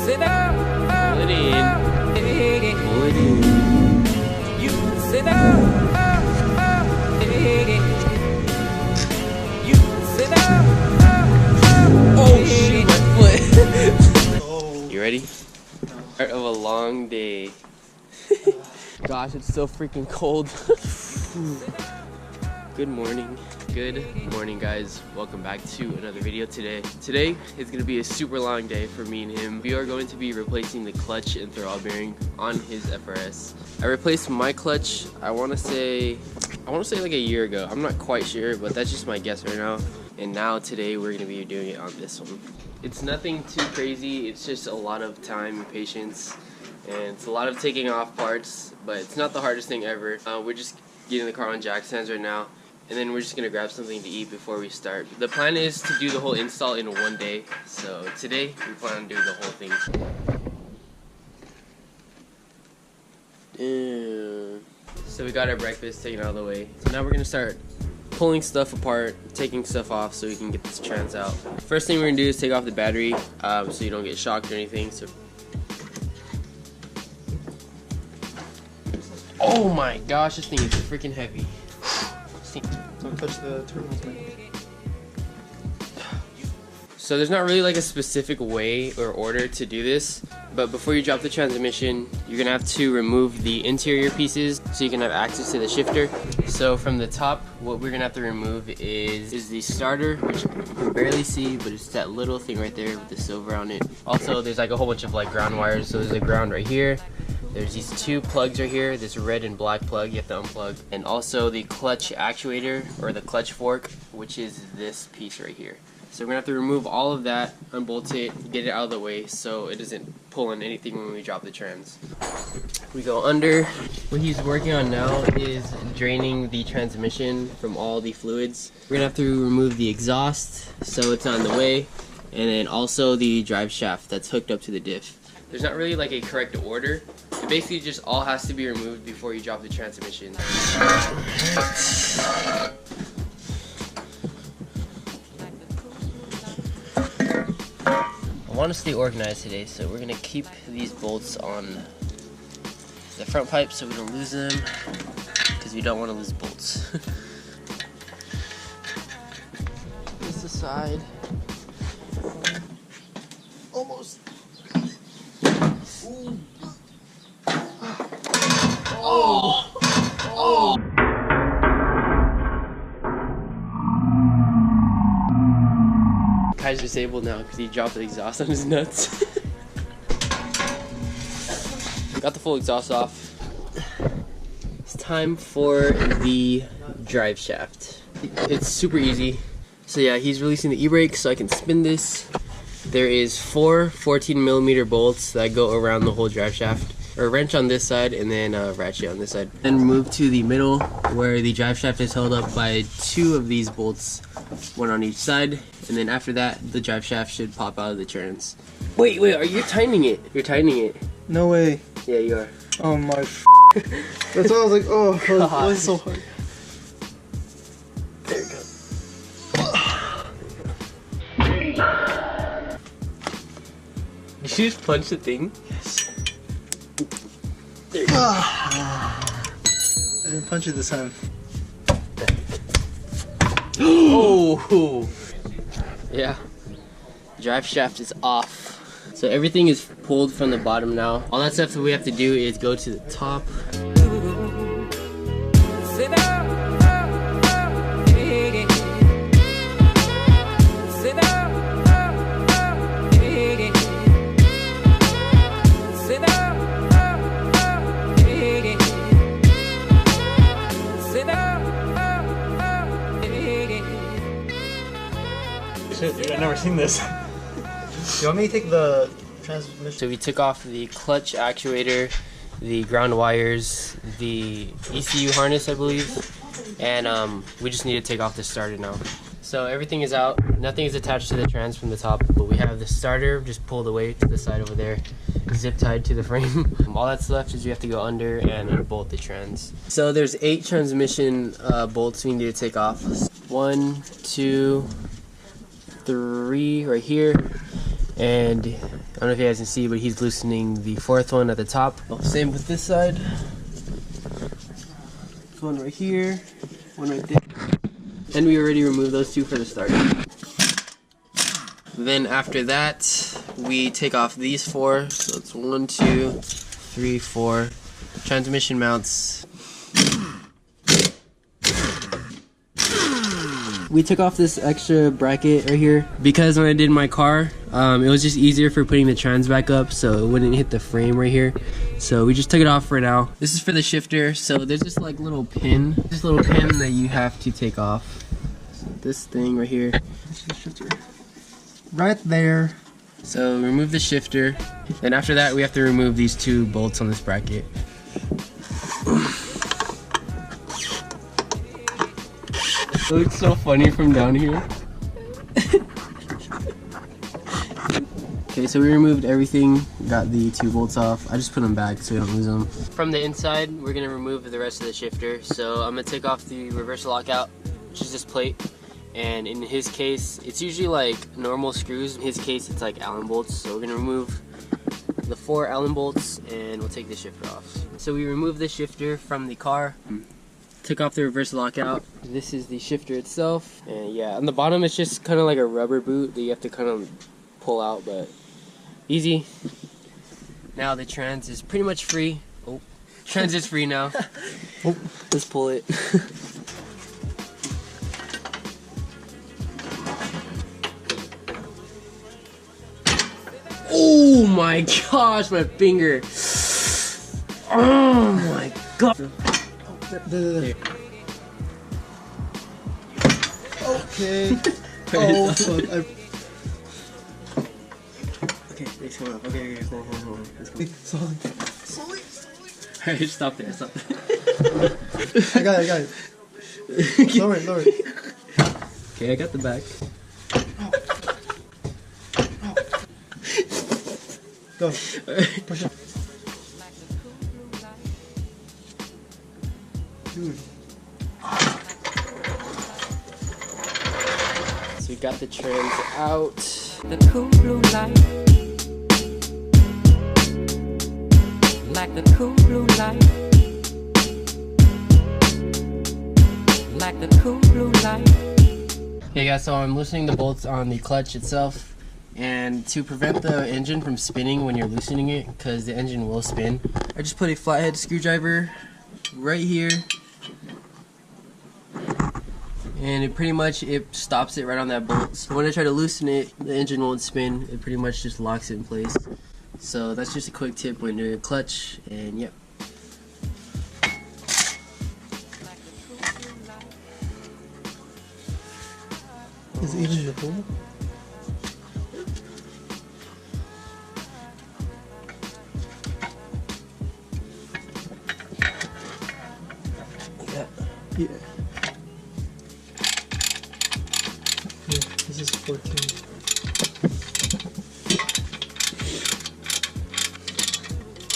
Pull it in. Pull it in. Oh shit, my foot. You ready? Start of a long day. Gosh, it's so freaking cold. Good morning guys, welcome back to another video. Today is going to be a super long day for me and him. We are going to be replacing the clutch and throttle bearing on his FRS. I replaced my clutch, I want to say like a year ago. I'm not quite sure, but that's just my guess right now. And now today we're going to be doing it on this one. It's nothing too crazy, it's just a lot of time and patience, and it's a lot of taking off parts, but it's not the hardest thing ever. We're just getting the car on jack stands right now, and then we're just gonna grab something to eat before we start. The plan is to do the whole install in one day, so today we plan on doing the whole thing. So we got our breakfast taken out of the way. So now we're gonna start pulling stuff apart, taking stuff off so we can get this trans out. First thing we're gonna do is take off the battery so you don't get shocked or anything. So, oh my gosh, this thing is freaking heavy. Don't touch the turbines, man. So there's not really like a specific way or order to do this, but before you drop the transmission, you're gonna have to remove the interior pieces so you can have access to the shifter. So from the top, what we're gonna have to remove is the starter, which you can barely see, but it's that little thing right there with the silver on it. Also, there's like a whole bunch of like ground wires. So there's a ground right here. There's these two plugs right here, this red and black plug you have to unplug, and also the clutch actuator or the clutch fork, which is this piece right here. So we're gonna have to remove all of that, unbolt it, get it out of the way so it doesn't pull on anything when we drop the trans. We go under. What he's working on now is draining the transmission from all the fluids. We're gonna have to remove the exhaust so it's on the way, and then also the drive shaft that's hooked up to the diff. There's not really like a correct order. It basically just all has to be removed before you drop the transmission. I want to stay organized today, so we're going to keep these bolts on the front pipe so we don't lose them, because we don't want to lose bolts. This aside. Almost. Ooh. Oh! Oh! Kai's disabled now because he dropped the exhaust on his nuts. Got the full exhaust off. It's time for the drive shaft. It's super easy. So yeah, he's releasing the e-brake so I can spin this. There is 4 14mm bolts that go around the whole drive shaft. A wrench on this side and then a ratchet on this side. Then move to the middle where the drive shaft is held up by 2 of these bolts, one on each side. And then after that, the drive shaft should pop out of the trans. Wait, are you tightening it? You're tightening it. No way. Yeah, you are. Oh my That's why I was like, oh, why is it so hard? There you go. Did you just punch the thing? Yes. There you go. I didn't punch it this time. Oh! Yeah. Drive shaft is off. So everything is pulled from the bottom now. All that stuff that we have to do is go to the top. Shit, dude, I've never seen this. You want me to take the transmission? So we took off the clutch actuator, the ground wires, the ECU harness, I believe, and we just need to take off the starter now. So everything is out, nothing is attached to the trans from the top, but we have the starter just pulled away to the side over there, zip tied to the frame. All that's left is we have to go under and unbolt the trans. So there's 8 transmission bolts we need to take off. 1, 2, 3 right here, and I don't know if you guys can see, but he's loosening the fourth one at the top. Same with this side. There's one right here, one right there. And we already removed those two for the start. Then after that, we take off these four. So it's 1, 2, 3, 4 transmission mounts. We took off this extra bracket right here because when I did my car, it was just easier for putting the trans back up so it wouldn't hit the frame right here. So we just took it off for now. This is for the shifter. So there's this like little pin, that you have to take off. So this thing right here. Right there. So remove the shifter. Then after that, we have to remove these 2 bolts on this bracket. It looks so funny from down here. Okay, so we removed everything, got the 2 bolts off. I just put them back so we don't lose them. From the inside, we're gonna remove the rest of the shifter. So I'm gonna take off the reverse lockout, which is this plate. And in his case, it's usually like normal screws. In his case, it's like Allen bolts. So we're gonna remove the 4 Allen bolts and we'll take the shifter off. So we removed the shifter from the car. Took off the reverse lockout. This is the shifter itself. And yeah, on the bottom it's just kind of like a rubber boot that you have to kind of pull out, but easy. Now the trans is pretty much free. Oh, trans is free now. Oh, let's pull it. Oh my gosh, my finger. Oh my god. There. Okay. Oh, fuck. Okay, it's coming up. Okay, hold on. Slowly. Alright, stop there. I got it. Lower it. Okay, I got the back. Go. Push up. Dude. So we got the trans out. The cool blue light, like the cool blue light, like the cool blue light. Okay guys, so I'm loosening the bolts on the clutch itself, and to prevent the engine from spinning when you're loosening it, because the engine will spin, I just put a flathead screwdriver right here, and it pretty much stops it right on that bolt. So when I try to loosen it, the engine won't spin. It pretty much just locks it in place. So that's just a quick tip when doing a clutch, and yep. Is it even the pool? Yeah. This is 14.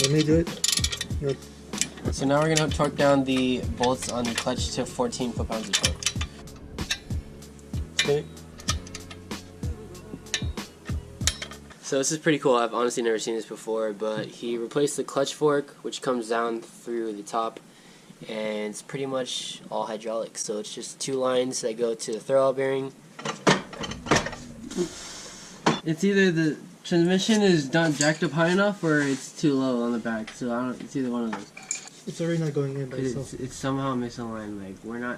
Let me do it. Yep. So now we're going to torque down the bolts on the clutch to 14 foot-pounds of torque. Okay. So this is pretty cool. I've honestly never seen this before, but he replaced the clutch fork, which comes down through the top, and it's pretty much all hydraulic. So it's just 2 lines that go to the throttle bearing. It's either the transmission is not jacked up high enough or it's too low on the back. So it's either one of those. It's already not going in by itself. It's somehow misaligned. Like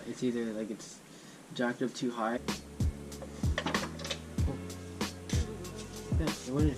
it's either like it's jacked up too high. Yeah, it went in.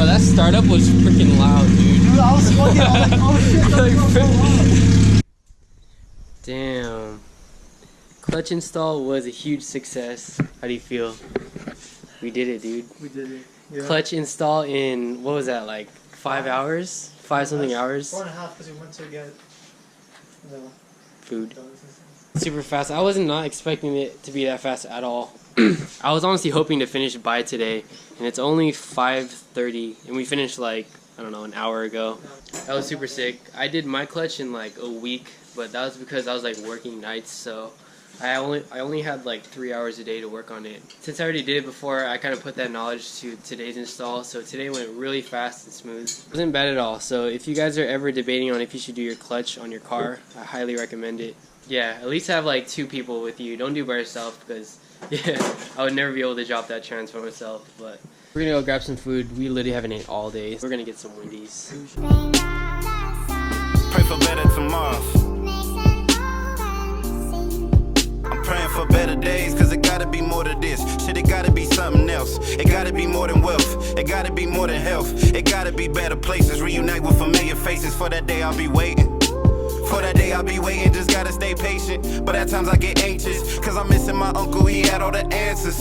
Oh, that startup was freaking loud, dude. Dude, I was looking, I was like, oh shit. Damn. Clutch install was a huge success. How do you feel? We did it, dude. We did it. Yeah. Clutch install in, what was that, like 5 hours? 5 something hours? 4.5 because we went to get the Food. donuts and stuff. Super fast. I was not expecting it to be that fast at all. I was honestly hoping to finish by today, and it's only 5:30, and we finished like, I don't know, an hour ago. That was super sick. I did my clutch in like a week, but that was because I was like working nights, so I only had like 3 hours a day to work on it. Since I already did it before, I kind of put that knowledge to today's install, so today went really fast and smooth. It wasn't bad at all, so if you guys are ever debating on if you should do your clutch on your car, I highly recommend it. Yeah, at least have like 2 people with you. Don't do it by yourself, because yeah, I would never be able to drop that trans for myself. But we're gonna go grab some food. We literally haven't ate all day. We're gonna get some Wendy's. Pray for better tomorrows. I'm praying for better days, cause it gotta be more than this. Shit, it gotta be something else. It gotta be more than wealth. It gotta be more than health. It gotta be better places. Reunite with familiar faces. For that day I'll be waiting. For that day I'll be waiting, just gotta stay patient. But at times I get anxious, cause I'm missing my uncle, he had all the answers.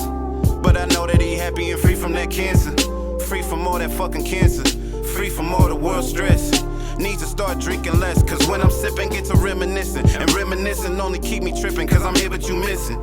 But I know that he happy and free from that cancer. Free from all that fucking cancer. Free from all the world stress. Need to start drinking less, cause when I'm sipping get to reminiscing. And reminiscing only keep me tripping, cause I'm here but you missing.